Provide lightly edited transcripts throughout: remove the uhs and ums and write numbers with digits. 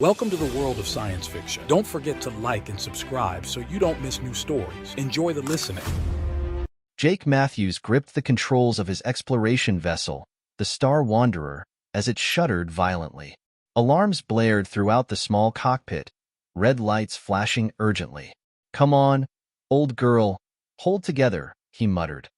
Welcome to the world of science fiction. Don't forget to like and subscribe so you don't miss new stories. Enjoy the listening. Jake Matthews gripped the controls of his exploration vessel, the Star Wanderer, as it shuddered violently. Alarms blared throughout the small cockpit, red lights flashing urgently. "Come on, old girl, hold together," he muttered,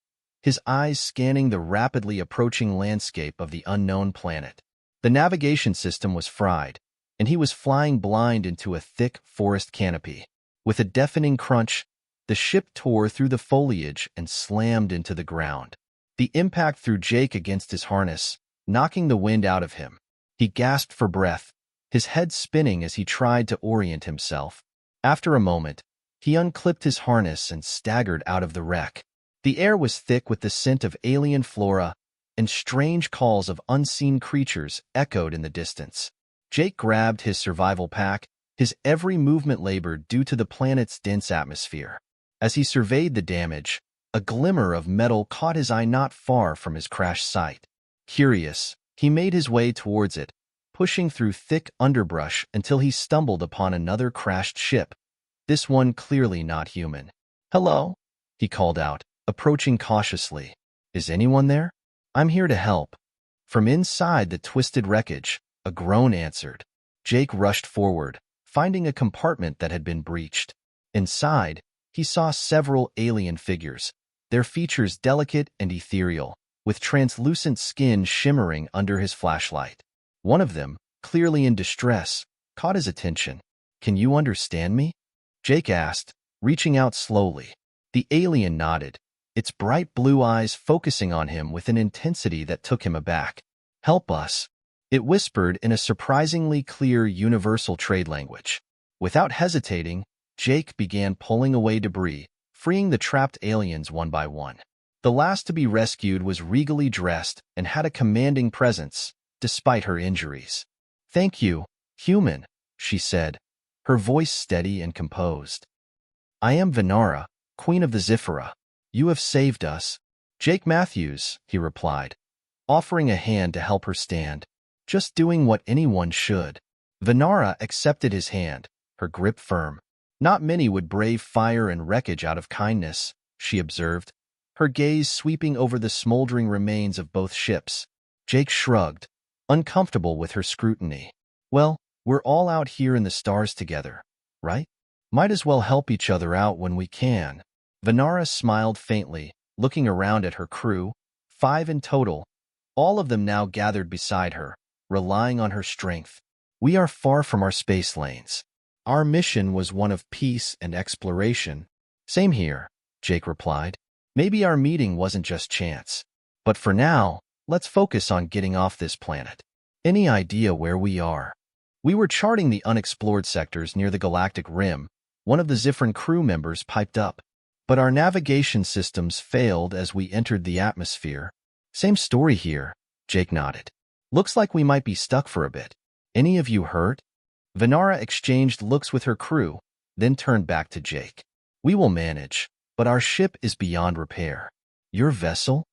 his eyes scanning the rapidly approaching landscape of the unknown planet. The navigation system was fried, and he was flying blind into a thick forest canopy. With a deafening crunch, the ship tore through the foliage and slammed into the ground. The impact threw Jake against his harness, knocking the wind out of him. He gasped for breath, his head spinning as he tried to orient himself. After a moment, he unclipped his harness and staggered out of the wreck. The air was thick with the scent of alien flora, and strange calls of unseen creatures echoed in the distance. Jake grabbed his survival pack, his every movement labored due to the planet's dense atmosphere. As he surveyed the damage, a glimmer of metal caught his eye not far from his crash site. Curious, he made his way towards it, pushing through thick underbrush until he stumbled upon another crashed ship, this one clearly not human. "Hello," he called out, approaching cautiously. "Is anyone there? I'm here to help." From inside the twisted wreckage, a groan answered. Jake rushed forward, finding a compartment that had been breached. Inside, he saw several alien figures, their features delicate and ethereal, with translucent skin shimmering under his flashlight. One of them, clearly in distress, caught his attention. "Can you understand me?" Jake asked, reaching out slowly. The alien nodded, its bright blue eyes focusing on him with an intensity that took him aback. "Help us," it whispered in a surprisingly clear universal trade language. Without hesitating, Jake began pulling away debris, freeing the trapped aliens one by one. The last to be rescued was regally dressed and had a commanding presence, despite her injuries. "Thank you, human," she said, her voice steady and composed. "I am Venara, Queen of the Zifra. You have saved us." "Jake Matthews," he replied, offering a hand to help her stand. "Just doing what anyone should." Venara accepted his hand, her grip firm. "Not many would brave fire and wreckage out of kindness," she observed, her gaze sweeping over the smoldering remains of both ships. Jake shrugged, uncomfortable with her scrutiny. "Well, we're all out here in the stars together, right? Might as well help each other out when we can." Venara smiled faintly, looking around at her crew, 5 in total, all of them now gathered beside her, relying on her strength. "We are far from our space lanes. Our mission was one of peace and exploration." "Same here," Jake replied. "Maybe our meeting wasn't just chance. But for now, let's focus on getting off this planet." "Any idea where we are?" "We were charting the unexplored sectors near the galactic rim," one of the Zifran crew members piped up. "But our navigation systems failed as we entered the atmosphere." "Same story here," Jake nodded. "Looks like we might be stuck for a bit. Any of you hurt?" Venara exchanged looks with her crew, then turned back to Jake. "We will manage, but our ship is beyond repair." "Your vessel?"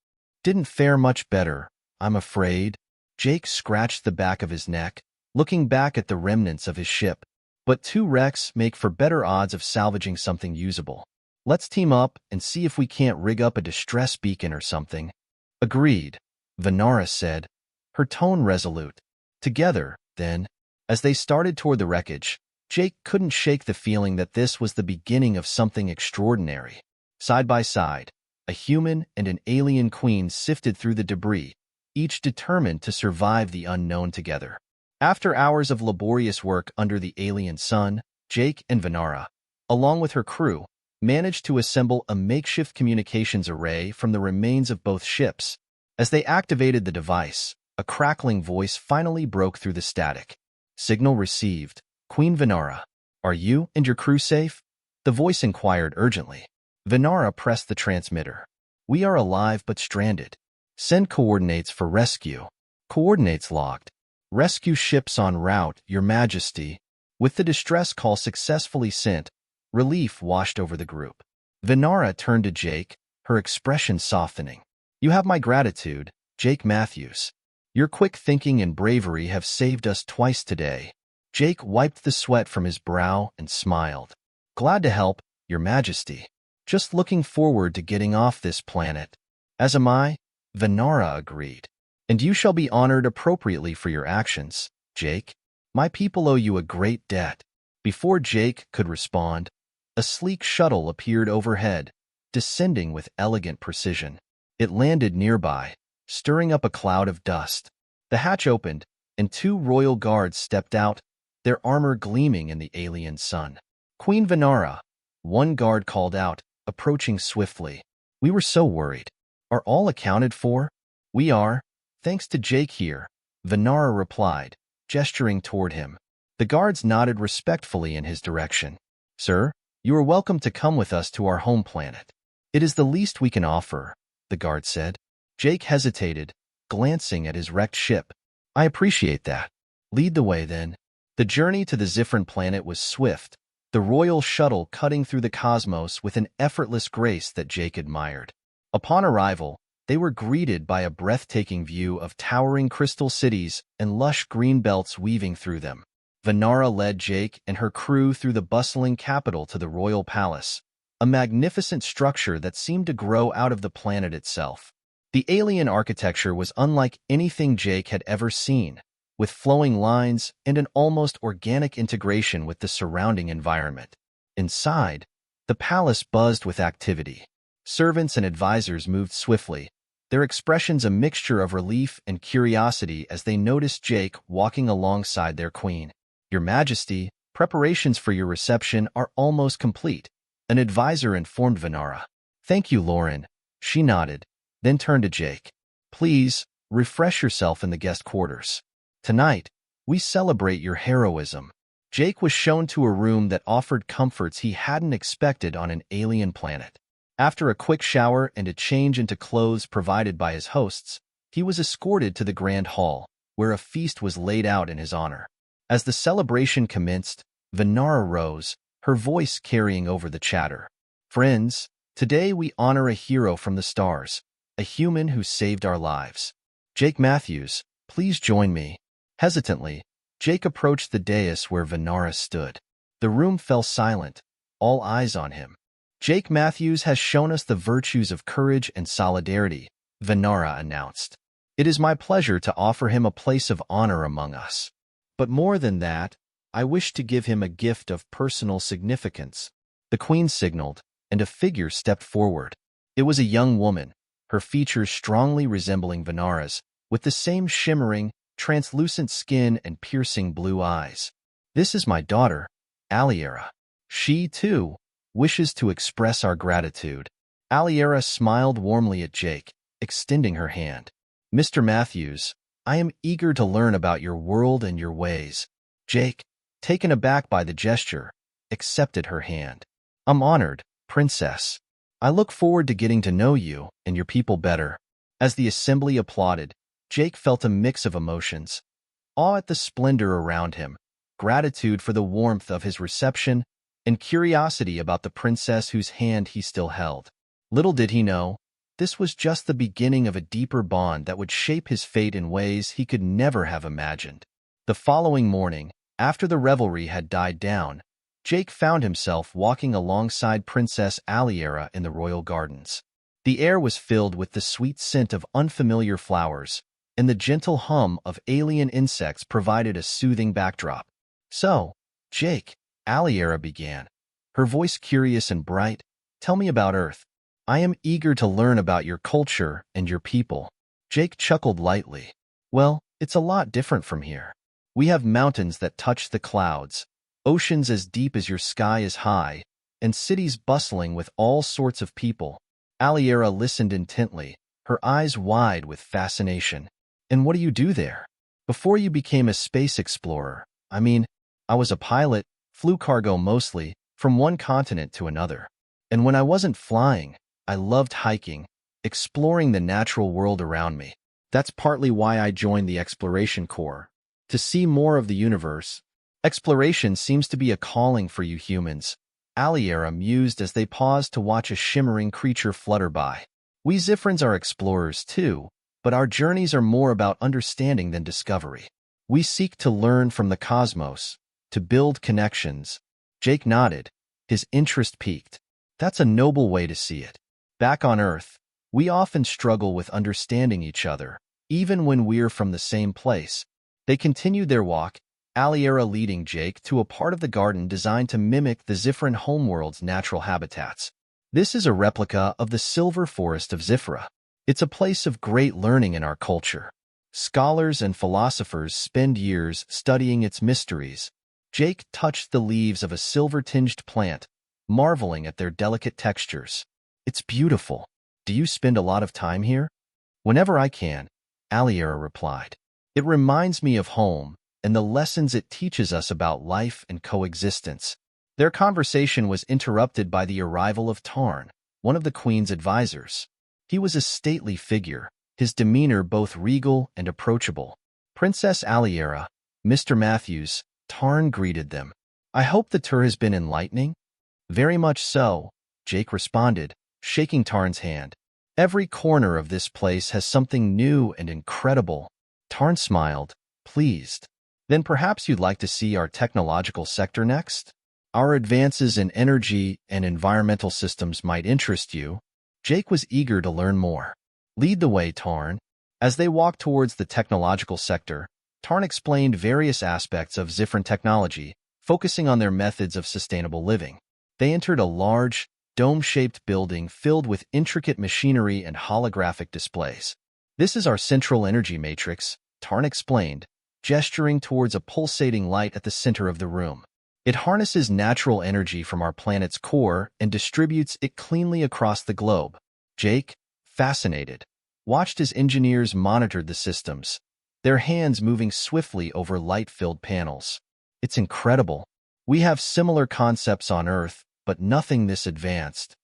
"Didn't fare much better, I'm afraid." Jake scratched the back of his neck, looking back at the remnants of his ship. "But 2 wrecks make for better odds of salvaging something usable. Let's team up and see if we can't rig up a distress beacon or something." "Agreed," Venara said, her tone resolute. "Together, then." As they started toward the wreckage, Jake couldn't shake the feeling that this was the beginning of something extraordinary. Side by side, a human and an alien queen sifted through the debris, each determined to survive the unknown together. After hours of laborious work under the alien sun, Jake and Venara, along with her crew, managed to assemble a makeshift communications array from the remains of both ships. As they activated the device, a crackling voice finally broke through the static. "Signal received. Queen Venara. Are you and your crew safe?" The voice inquired urgently. Venara pressed the transmitter. "We are alive but stranded. Send coordinates for rescue." "Coordinates logged. Rescue ships en route, Your Majesty." With the distress call successfully sent, relief washed over the group. Venara turned to Jake, her expression softening. "You have my gratitude, Jake Matthews. Your quick thinking and bravery have saved us twice today." Jake wiped the sweat from his brow and smiled. Glad to help, Your Majesty. Just looking forward to getting off this planet. As am I, Venara agreed. And you shall be honored appropriately for your actions, Jake. My people owe you a great debt. Before Jake could respond, a sleek shuttle appeared overhead, descending with elegant precision. It landed nearby, stirring up a cloud of dust. The hatch opened, and 2 royal guards stepped out, their armor gleaming in the alien sun. Queen Venara, one guard called out, approaching swiftly. We were so worried. Are all accounted for? We are, thanks to Jake here, Venara replied, gesturing toward him. The guards nodded respectfully in his direction. Sir, you are welcome to come with us to our home planet. It is the least we can offer, the guard said. Jake hesitated, glancing at his wrecked ship. I appreciate that. Lead the way, then. The journey to the Zifran planet was swift, the royal shuttle cutting through the cosmos with an effortless grace that Jake admired. Upon arrival, they were greeted by a breathtaking view of towering crystal cities and lush green belts weaving through them. Venara led Jake and her crew through the bustling capital to the royal palace, a magnificent structure that seemed to grow out of the planet itself. The alien architecture was unlike anything Jake had ever seen, with flowing lines and an almost organic integration with the surrounding environment. Inside, the palace buzzed with activity. Servants and advisors moved swiftly, their expressions a mixture of relief and curiosity as they noticed Jake walking alongside their queen. Your Majesty, preparations for your reception are almost complete, an advisor informed Venara. Thank you, Lauren. She nodded, then turned to Jake. Please, refresh yourself in the guest quarters. Tonight, we celebrate your heroism. Jake was shown to a room that offered comforts he hadn't expected on an alien planet. After a quick shower and a change into clothes provided by his hosts, he was escorted to the grand hall, where a feast was laid out in his honor. As the celebration commenced, Venara rose, her voice carrying over the chatter. Friends, today we honor a hero from the stars, a human who saved our lives. Jake Matthews, please join me. Hesitantly, Jake approached the dais where Venara stood. The room fell silent, all eyes on him. Jake Matthews has shown us the virtues of courage and solidarity, Venara announced. It is my pleasure to offer him a place of honor among us. But more than that, I wish to give him a gift of personal significance. The queen signaled, and a figure stepped forward. It was a young woman, her features strongly resembling Venara's, with the same shimmering, translucent skin and piercing blue eyes. This is my daughter, Aliera. She, too, wishes to express our gratitude. Aliera smiled warmly at Jake, extending her hand. Mr. Matthews, I am eager to learn about your world and your ways. Jake, taken aback by the gesture, accepted her hand. I'm honored, Princess. I look forward to getting to know you and your people better. As the assembly applauded, Jake felt a mix of emotions. Awe at the splendor around him, gratitude for the warmth of his reception, and curiosity about the princess whose hand he still held. Little did he know, this was just the beginning of a deeper bond that would shape his fate in ways he could never have imagined. The following morning, after the revelry had died down, Jake found himself walking alongside Princess Aliera in the royal gardens. The air was filled with the sweet scent of unfamiliar flowers, and the gentle hum of alien insects provided a soothing backdrop. So, Jake, Aliera began, her voice curious and bright, tell me about Earth. I am eager to learn about your culture and your people. Jake chuckled lightly. Well, it's a lot different from here. We have mountains that touch the clouds, oceans as deep as your sky is high, and cities bustling with all sorts of people. Aliera listened intently, her eyes wide with fascination. And what do you do there? Before you became a space explorer, I was a pilot, flew cargo mostly, from one continent to another. And when I wasn't flying, I loved hiking, exploring the natural world around me. That's partly why I joined the Exploration Corps, to see more of the universe. Exploration seems to be a calling for you humans, Aliera mused as they paused to watch a shimmering creature flutter by. We Zifrans are explorers too, but our journeys are more about understanding than discovery. We seek to learn from the cosmos, To build connections. Jake nodded, his interest piqued. That's a noble way to see it. Back on Earth, we often struggle with understanding each other, even when we're from the same place. They continued their walk, Aliera leading Jake to a part of the garden designed to mimic the Zifran homeworld's natural habitats. This is a replica of the Silver Forest of Zifra. It's a place of great learning in our culture. Scholars and philosophers spend years studying its mysteries. Jake touched the leaves of a silver-tinged plant, marveling at their delicate textures. It's beautiful. Do you spend a lot of time here? Whenever I can, Aliera replied. It reminds me of home and the lessons it teaches us about life and coexistence. Their conversation was interrupted by the arrival of Tarn, one of the Queen's advisors. He was a stately figure, his demeanor both regal and approachable. Princess Aliera, Mr. Matthews, Tarn greeted them. I hope the tour has been enlightening? Very much so, Jake responded, shaking Tarn's hand. Every corner of this place has something new and incredible. Tarn smiled, pleased. Then perhaps you'd like to see our technological sector next? Our advances in energy and environmental systems might interest you. Jake was eager to learn more. Lead the way, Tarn. As they walked towards the technological sector, Tarn explained various aspects of Zifran technology, focusing on their methods of sustainable living. They entered a large, dome-shaped building filled with intricate machinery and holographic displays. This is our central energy matrix, Tarn explained, gesturing towards a pulsating light at the center of the room. It harnesses natural energy from our planet's core and distributes it cleanly across the globe. Jake, fascinated, watched as engineers monitored the systems, their hands moving swiftly over light-filled panels. It's incredible. We have similar concepts on Earth, but nothing this advanced.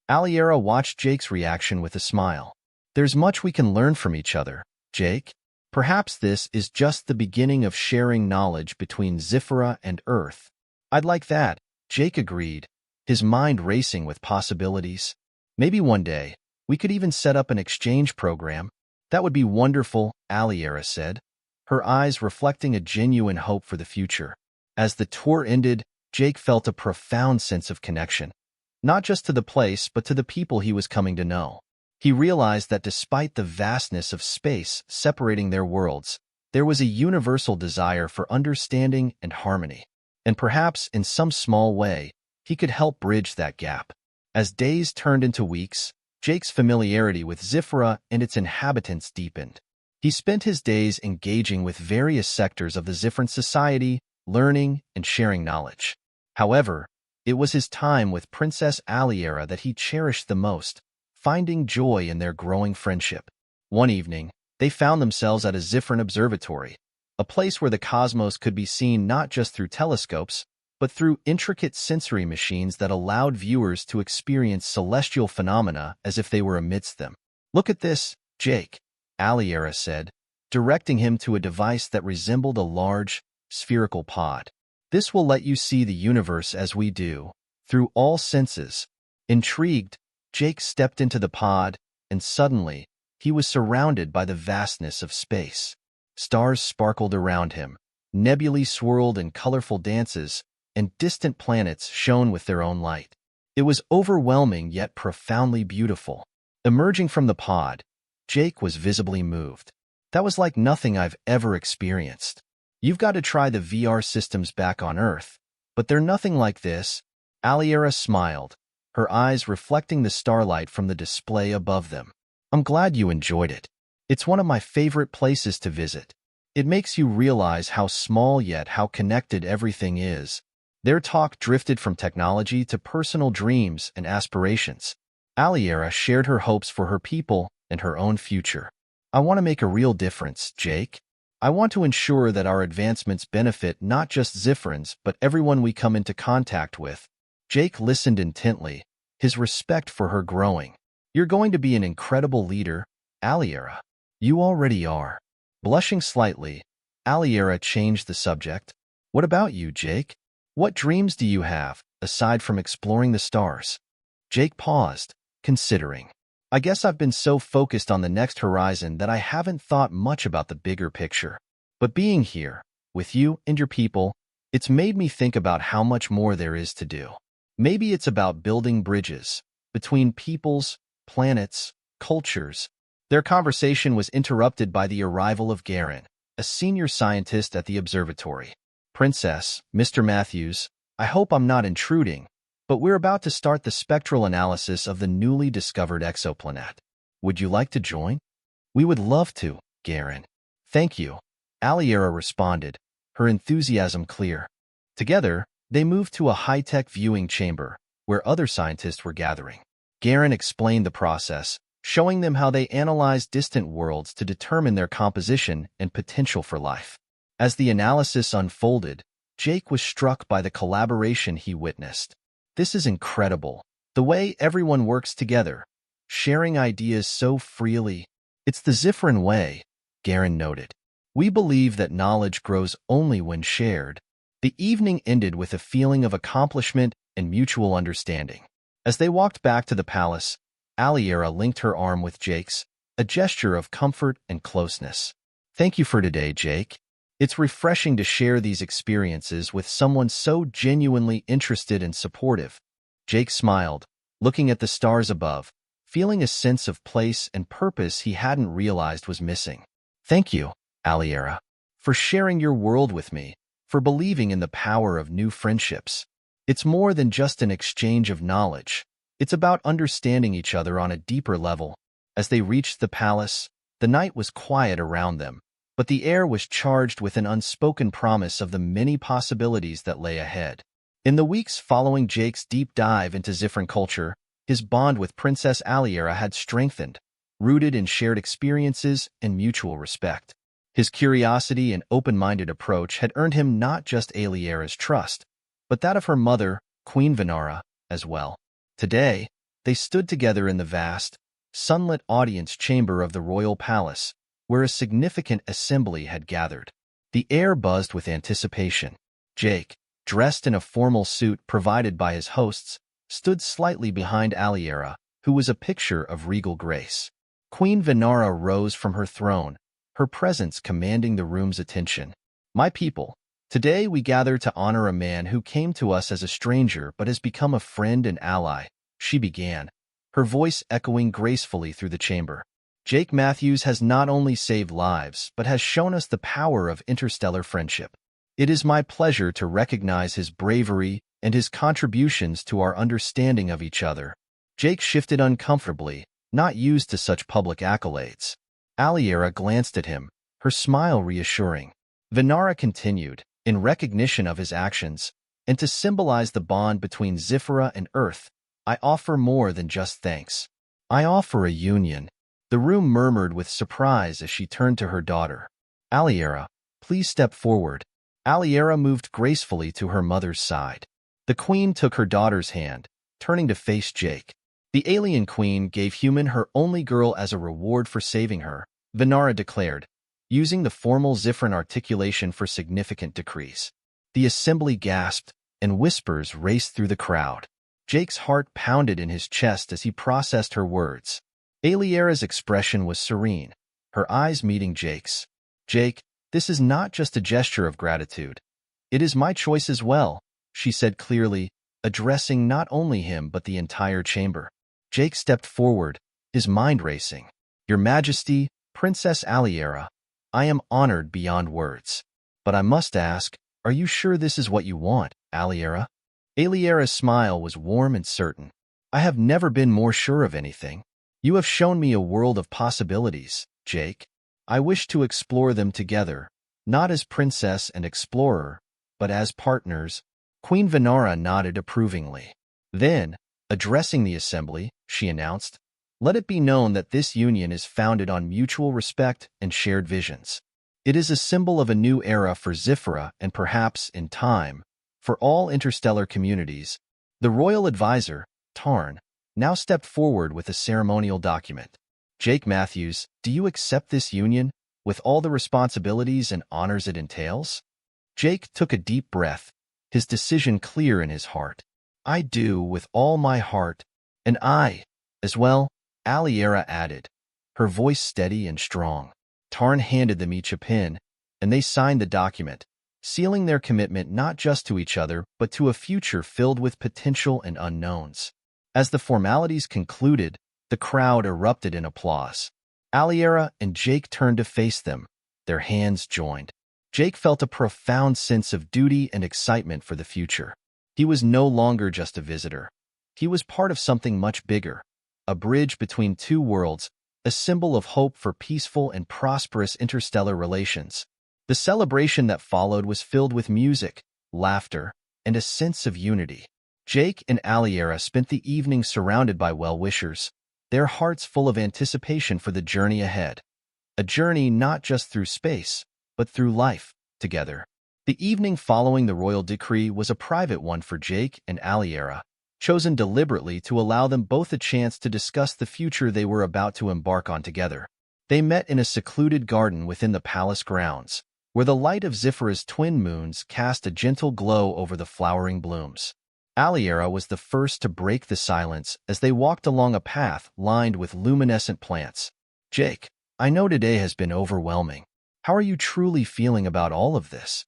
Aliera watched Jake's reaction with a smile. There's much we can learn from each other, Jake. Perhaps this is just the beginning of sharing knowledge between Zifra and Earth. I'd like that, Jake agreed, his mind racing with possibilities. Maybe one day, we could even set up an exchange program. That would be wonderful, Aliera said, her eyes reflecting a genuine hope for the future. As the tour ended, Jake felt a profound sense of connection, not just to the place but to the people he was coming to know. He realized that despite the vastness of space separating their worlds, there was a universal desire for understanding and harmony. And perhaps, in some small way, he could help bridge that gap. As days turned into weeks, Jake's familiarity with Zifra and its inhabitants deepened. He spent his days engaging with various sectors of the Zifran society, learning and sharing knowledge. However, it was his time with Princess Aliera that he cherished the most, finding joy in their growing friendship. One evening, they found themselves at a Zifran observatory, a place where the cosmos could be seen not just through telescopes, but through intricate sensory machines that allowed viewers to experience celestial phenomena as if they were amidst them. Look at this, Jake, Aliera said, directing him to a device that resembled a large, spherical pod. This will let you see the universe as we do, through all senses. Intrigued, Jake stepped into the pod, and suddenly, he was surrounded by the vastness of space. Stars sparkled around him, nebulae swirled in colorful dances, and distant planets shone with their own light. It was overwhelming yet profoundly beautiful. Emerging from the pod, Jake was visibly moved. That was like nothing I've ever experienced. You've got to try the VR systems back on Earth, but they're nothing like this. Aliera smiled, her eyes reflecting the starlight from the display above them. I'm glad you enjoyed it. It's one of my favorite places to visit. It makes you realize how small yet how connected everything is. Their talk drifted from technology to personal dreams and aspirations. Aliera shared her hopes for her people and her own future. I want to make a real difference, Jake. I want to ensure that our advancements benefit not just Zifrans but everyone we come into contact with. Jake listened intently, his respect for her growing. You're going to be an incredible leader, Aliera. You already are. Blushing slightly, Aliera changed the subject. What about you, Jake? What dreams do you have, aside from exploring the stars? Jake paused, considering. I guess I've been so focused on the next horizon that I haven't thought much about the bigger picture. But being here, with you and your people, It's made me think about how much more there is to do. Maybe it's about building bridges between peoples, planets, cultures. Their conversation was interrupted by the arrival of Garen, a senior scientist at the observatory. Princess, Mr. Matthews, I hope I'm not intruding, but we're about to start the spectral analysis of the newly discovered exoplanet. Would you like to join? We would love to, Garen. Thank you, Aliera responded, her enthusiasm clear. Together, they moved to a high-tech viewing chamber, where other scientists were gathering. Garen explained the process, showing them how they analyzed distant worlds to determine their composition and potential for life. As the analysis unfolded, Jake was struck by the collaboration he witnessed. This is incredible, the way everyone works together, sharing ideas so freely. It's the Zifrin way, Garen noted. We believe that knowledge grows only when shared. The evening ended with a feeling of accomplishment and mutual understanding. As they walked back to the palace, Aliera linked her arm with Jake's, a gesture of comfort and closeness. Thank you for today, Jake. It's refreshing to share these experiences with someone so genuinely interested and supportive. Jake smiled, looking at the stars above, feeling a sense of place and purpose he hadn't realized was missing. Thank you, Aliera, for sharing your world with me, for believing in the power of new friendships. It's more than just an exchange of knowledge. It's about understanding each other on a deeper level. As they reached the palace, the night was quiet around them, but the air was charged with an unspoken promise of the many possibilities that lay ahead. In the weeks following Jake's deep dive into Zifrin culture, his bond with Princess Aliera had strengthened, rooted in shared experiences and mutual respect. His curiosity and open-minded approach had earned him not just Aliera's trust, but that of her mother, Queen Venara, as well. Today, they stood together in the vast, sunlit audience chamber of the royal palace, where a significant assembly had gathered. The air buzzed with anticipation. Jake, dressed in a formal suit provided by his hosts, stood slightly behind Aliera, who was a picture of regal grace. Queen Venara rose from her throne, her presence commanding the room's attention. My people, today we gather to honor a man who came to us as a stranger but has become a friend and ally, she began, her voice echoing gracefully through the chamber. Jake Matthews has not only saved lives but has shown us the power of interstellar friendship. It is my pleasure to recognize his bravery and his contributions to our understanding of each other. Jake shifted uncomfortably, not used to such public accolades. Aliera glanced at him, her smile reassuring. Venara continued, in recognition of his actions, and to symbolize the bond between Zifra and Earth, I offer more than just thanks. I offer a union. The room murmured with surprise as she turned to her daughter. Aliera, please step forward. Aliera moved gracefully to her mother's side. The queen took her daughter's hand, turning to face Jake. The alien queen gave Human her only girl as a reward for saving her, Venara declared, using the formal Zifrin articulation for significant decrees. The assembly gasped, and whispers raced through the crowd. Jake's heart pounded in his chest as he processed her words. Aliera's expression was serene, her eyes meeting Jake's. Jake, this is not just a gesture of gratitude. It is my choice as well, she said clearly, addressing not only him but the entire chamber. Jake stepped forward, his mind racing. Your Majesty, Princess Aliera, I am honored beyond words. But I must ask, are you sure this is what you want, Aliera? Aliera's smile was warm and certain. I have never been more sure of anything. You have shown me a world of possibilities, Jake. I wish to explore them together, not as princess and explorer, but as partners. Queen Venara nodded approvingly. Then, addressing the assembly, she announced, let it be known that this union is founded on mutual respect and shared visions. It is a symbol of a new era for Zifra and perhaps, in time, for all interstellar communities. The royal advisor, Tarn, now stepped forward with a ceremonial document. Jake Matthews, do you accept this union, with all the responsibilities and honors it entails? Jake took a deep breath, his decision clear in his heart. I do, with all my heart. And I, as well, Aliera added, her voice steady and strong. Tarn handed them each a pen, and they signed the document, sealing their commitment not just to each other but to a future filled with potential and unknowns. As the formalities concluded, the crowd erupted in applause. Aliera and Jake turned to face them, their hands joined. Jake felt a profound sense of duty and excitement for the future. He was no longer just a visitor. He was part of something much bigger, a bridge between two worlds, a symbol of hope for peaceful and prosperous interstellar relations. The celebration that followed was filled with music, laughter, and a sense of unity. Jake and Aliera spent the evening surrounded by well-wishers, their hearts full of anticipation for the journey ahead. A journey not just through space, but through life, together. The evening following the royal decree was a private one for Jake and Aliera, chosen deliberately to allow them both a chance to discuss the future they were about to embark on together. They met in a secluded garden within the palace grounds, where the light of Zifra's twin moons cast a gentle glow over the flowering blooms. Aliera was the first to break the silence as they walked along a path lined with luminescent plants. "Jake, I know today has been overwhelming. How are you truly feeling about all of this?"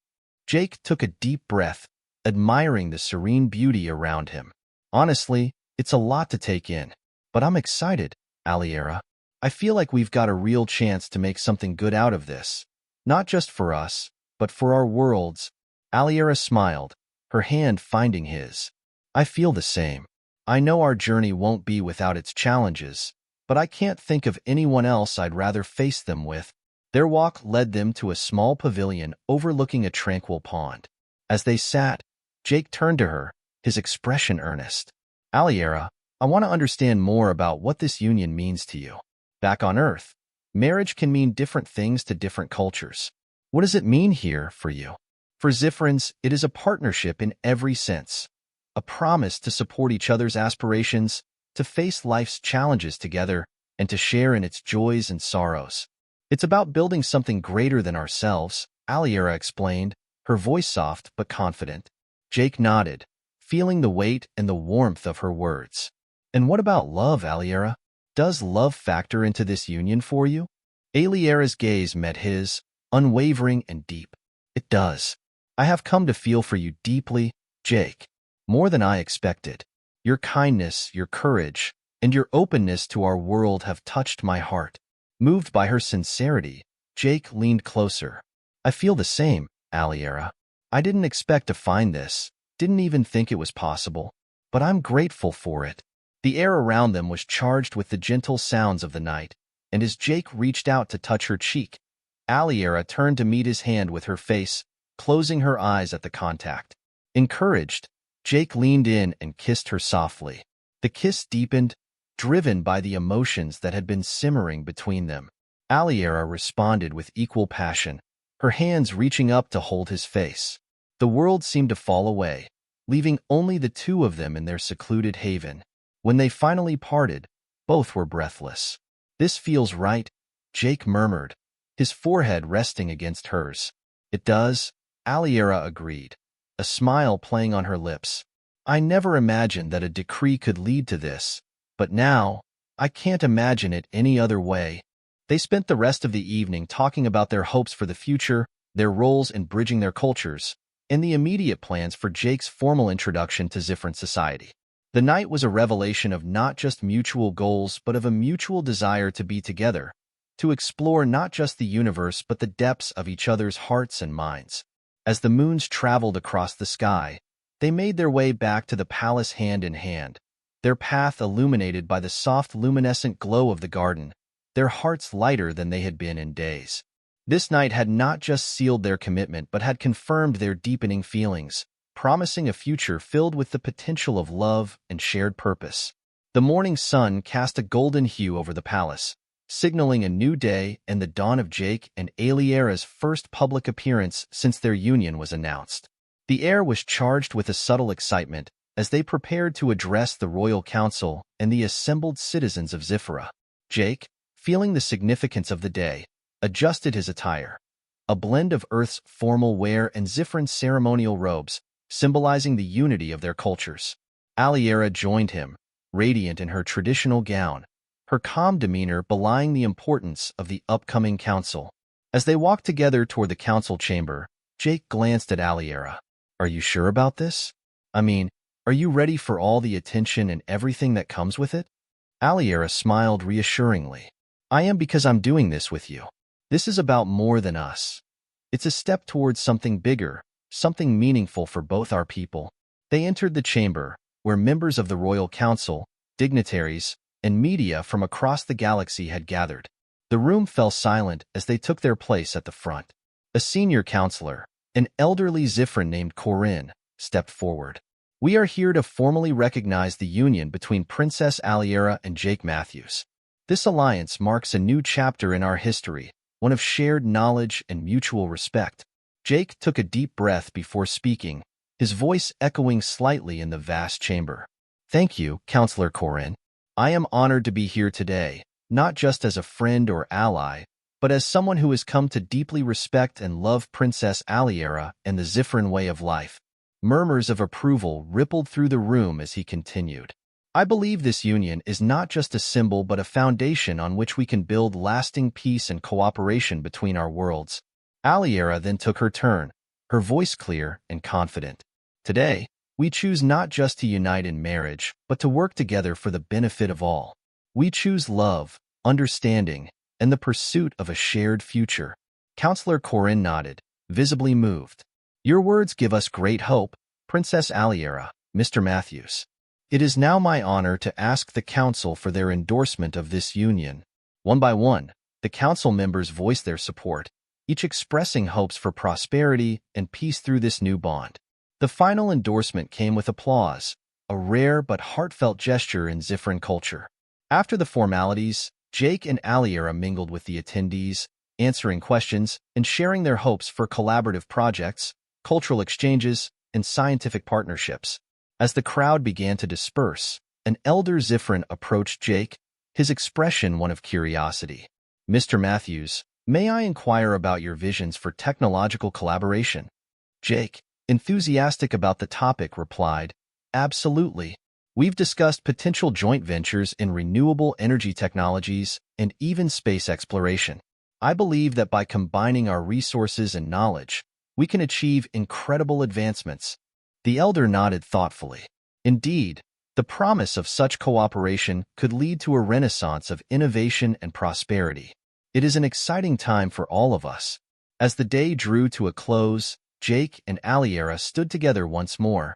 Jake took a deep breath, admiring the serene beauty around him. "Honestly, it's a lot to take in. But I'm excited, Aliera. I feel like we've got a real chance to make something good out of this. Not just for us, but for our worlds." Aliera smiled, her hand finding his. "I feel the same. I know our journey won't be without its challenges, but I can't think of anyone else I'd rather face them with." Their walk led them to a small pavilion overlooking a tranquil pond. As they sat, Jake turned to her, his expression earnest. "Aliera, I want to understand more about what this union means to you. Back on Earth, marriage can mean different things to different cultures. What does it mean here for you?" "For Zifrans, it is a partnership in every sense. A promise to support each other's aspirations, to face life's challenges together, and to share in its joys and sorrows. It's about building something greater than ourselves," Aliera explained, her voice soft but confident. Jake nodded, feeling the weight and the warmth of her words. "And what about love, Aliera? Does love factor into this union for you?" Aliera's gaze met his, unwavering and deep. "It does. I have come to feel for you deeply, Jake, more than I expected. Your kindness, your courage, and your openness to our world have touched my heart." Moved by her sincerity, Jake leaned closer. "I feel the same, Aliera. I didn't expect to find this, didn't even think it was possible, but I'm grateful for it." The air around them was charged with the gentle sounds of the night, and as Jake reached out to touch her cheek, Aliera turned to meet his hand with her face, closing her eyes at the contact. Encouraged, Jake leaned in and kissed her softly. The kiss deepened, driven by the emotions that had been simmering between them. Aliera responded with equal passion, her hands reaching up to hold his face. The world seemed to fall away, leaving only the two of them in their secluded haven. When they finally parted, both were breathless. "This feels right," Jake murmured, his forehead resting against hers. "It does," Aliera agreed, a smile playing on her lips. "I never imagined that a decree could lead to this, but now, I can't imagine it any other way." They spent the rest of the evening talking about their hopes for the future, their roles in bridging their cultures, and the immediate plans for Jake's formal introduction to Zifran society. The night was a revelation of not just mutual goals but of a mutual desire to be together, to explore not just the universe but the depths of each other's hearts and minds. As the moons traveled across the sky, they made their way back to the palace hand in hand, their path illuminated by the soft luminescent glow of the garden, their hearts lighter than they had been in days. This night had not just sealed their commitment but had confirmed their deepening feelings, promising a future filled with the potential of love and shared purpose. The morning sun cast a golden hue over the palace, signaling a new day and the dawn of Jake and Aliera's first public appearance since their union was announced. The air was charged with a subtle excitement as they prepared to address the royal council and the assembled citizens of Zifra. Jake, feeling the significance of the day, adjusted his attire, a blend of Earth's formal wear and Zifran's ceremonial robes, symbolizing the unity of their cultures. Aliera joined him, radiant in her traditional gown, her calm demeanor belying the importance of the upcoming council. As they walked together toward the council chamber, Jake glanced at Aliera. Are you sure about this? I mean, are you ready for all the attention and everything that comes with it? Aliera smiled reassuringly. I am, because I'm doing this with you. This is about more than us. It's a step towards something bigger, something meaningful for both our people. They entered the chamber, where members of the Royal Council, dignitaries, and media from across the galaxy had gathered. The room fell silent as they took their place at the front. A senior counselor, an elderly Zifrin named Corinne, stepped forward. We are here to formally recognize the union between Princess Aliera and Jake Matthews. This alliance marks a new chapter in our history, one of shared knowledge and mutual respect. Jake took a deep breath before speaking, his voice echoing slightly in the vast chamber. Thank you, Counselor Corinne. I am honored to be here today, not just as a friend or ally, but as someone who has come to deeply respect and love Princess Aliera and the Zifrin way of life. Murmurs of approval rippled through the room as he continued. I believe this union is not just a symbol but a foundation on which we can build lasting peace and cooperation between our worlds. Aliera then took her turn, her voice clear and confident. Today, we choose not just to unite in marriage, but to work together for the benefit of all. We choose love, understanding, and the pursuit of a shared future. Counselor Corinne nodded, visibly moved. Your words give us great hope, Princess Aliera, Mr. Matthews. It is now my honor to ask the Council for their endorsement of this union. One by one, the Council members voiced their support, each expressing hopes for prosperity and peace through this new bond. The final endorsement came with applause, a rare but heartfelt gesture in Zifrin culture. After the formalities, Jake and Aliera mingled with the attendees, answering questions and sharing their hopes for collaborative projects, cultural exchanges, and scientific partnerships. As the crowd began to disperse, an elder Zifrin approached Jake, his expression one of curiosity. Mr. Matthews, may I inquire about your visions for technological collaboration? Jake, enthusiastic about the topic, replied, Absolutely. We've discussed potential joint ventures in renewable energy technologies and even space exploration. I believe that by combining our resources and knowledge, we can achieve incredible advancements. The elder nodded thoughtfully. Indeed, the promise of such cooperation could lead to a renaissance of innovation and prosperity. It is an exciting time for all of us. As the day drew to a close, Jake and Aliera stood together once more,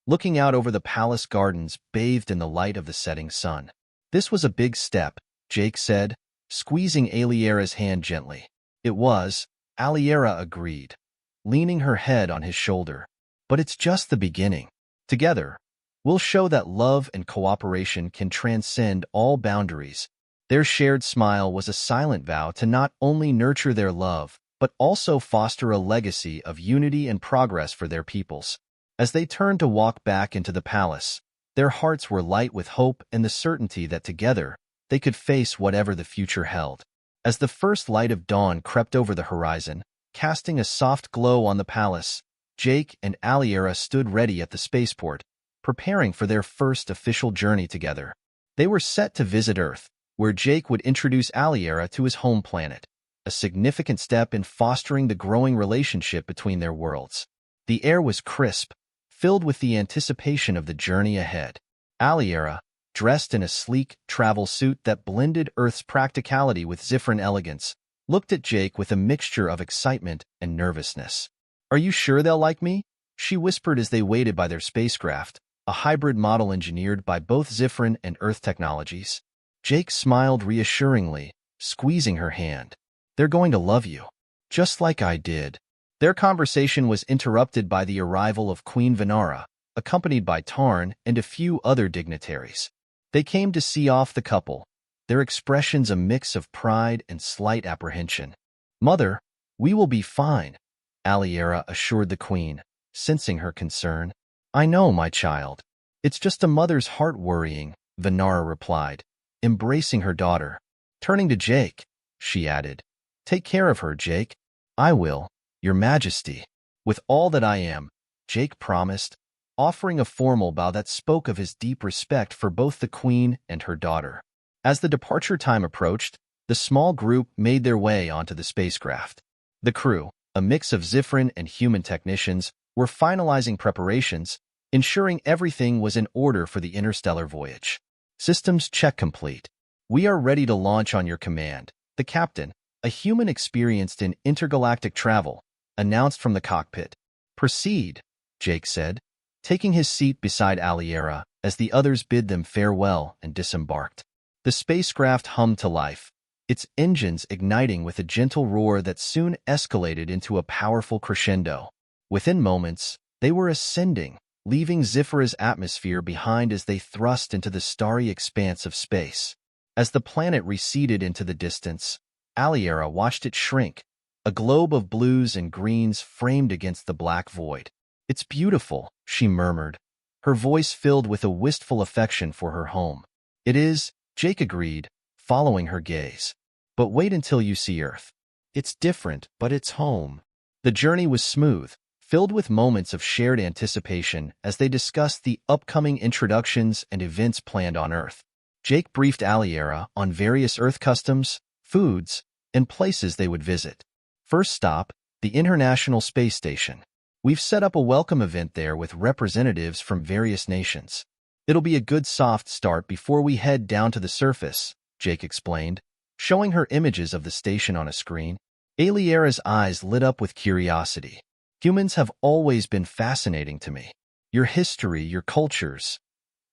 looking out over the palace gardens bathed in the light of the setting sun. This was a big step, Jake said, squeezing Aliera's hand gently. It was, Aliera agreed, leaning her head on his shoulder. But it's just the beginning. Together, we'll show that love and cooperation can transcend all boundaries. Their shared smile was a silent vow to not only nurture their love, but also foster a legacy of unity and progress for their peoples. As they turned to walk back into the palace, their hearts were light with hope and the certainty that together, they could face whatever the future held. As the first light of dawn crept over the horizon, casting a soft glow on the palace, Jake and Aliera stood ready at the spaceport, preparing for their first official journey together. They were set to visit Earth, where Jake would introduce Aliera to his home planet, a significant step in fostering the growing relationship between their worlds. The air was crisp, filled with the anticipation of the journey ahead. Aliera, dressed in a sleek travel suit that blended Earth's practicality with Zifrin elegance, looked at Jake with a mixture of excitement and nervousness. Are you sure they'll like me? She whispered as they waited by their spacecraft, a hybrid model engineered by both Zifrin and Earth technologies. Jake smiled reassuringly, squeezing her hand. They're going to love you, just like I did. Their conversation was interrupted by the arrival of Queen Venara, accompanied by Tarn and a few other dignitaries. They came to see off the couple, their expressions a mix of pride and slight apprehension. Mother, we will be fine, Aliera assured the queen, sensing her concern. I know, my child. It's just a mother's heart worrying, Venara replied, embracing her daughter. Turning to Jake, she added, Take care of her, Jake. I will, Your Majesty. With all that I am, Jake promised, offering a formal bow that spoke of his deep respect for both the queen and her daughter. As the departure time approached, the small group made their way onto the spacecraft. The crew, A mix of Zifrin and human technicians were finalizing preparations, ensuring everything was in order for the interstellar voyage. Systems check complete. We are ready to launch on your command. The captain, a human experienced in intergalactic travel, announced from the cockpit. Proceed, Jake said, taking his seat beside Aliera as the others bid them farewell and disembarked. The spacecraft hummed to life, its engines igniting with a gentle roar that soon escalated into a powerful crescendo. Within moments, they were ascending, leaving Zifra's atmosphere behind as they thrust into the starry expanse of space. As the planet receded into the distance, Aliera watched it shrink, a globe of blues and greens framed against the black void. "It's beautiful," she murmured, her voice filled with a wistful affection for her home. "It is," Jake agreed, following her gaze. "But wait until you see Earth. It's different, but it's home." The journey was smooth, filled with moments of shared anticipation as they discussed the upcoming introductions and events planned on Earth. Jake briefed Aliera on various Earth customs, foods, and places they would visit. First stop, the International Space Station. "We've set up a welcome event there with representatives from various nations. It'll be a good soft start before we head down to the surface," Jake explained, showing her images of the station on a screen. Aliera's eyes lit up with curiosity. "Humans have always been fascinating to me. Your history, your cultures.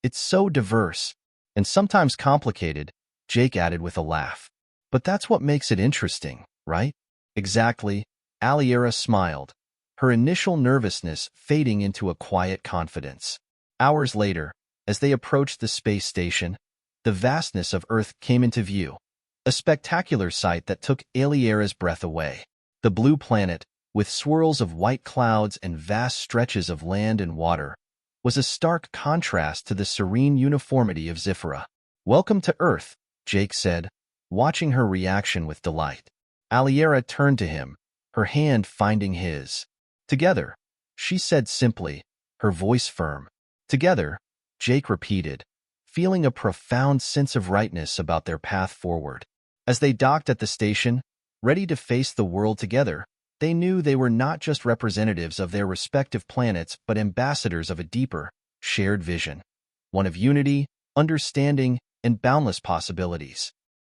It's so diverse. And sometimes complicated," Jake added with a laugh. "But that's what makes it interesting, right?" "Exactly," Aliera smiled, her initial nervousness fading into a quiet confidence. Hours later, as they approached the space station, the vastness of Earth came into view, a spectacular sight that took Aliera's breath away. The blue planet, with swirls of white clouds and vast stretches of land and water, was a stark contrast to the serene uniformity of Zifra. "Welcome to Earth," Jake said, watching her reaction with delight. Aliera turned to him, her hand finding his. "Together," she said simply, her voice firm. "Together," Jake repeated, feeling a profound sense of rightness about their path forward. As they docked at the station, ready to face the world together, they knew they were not just representatives of their respective planets but ambassadors of a deeper, shared vision. One of unity, understanding, and boundless possibilities.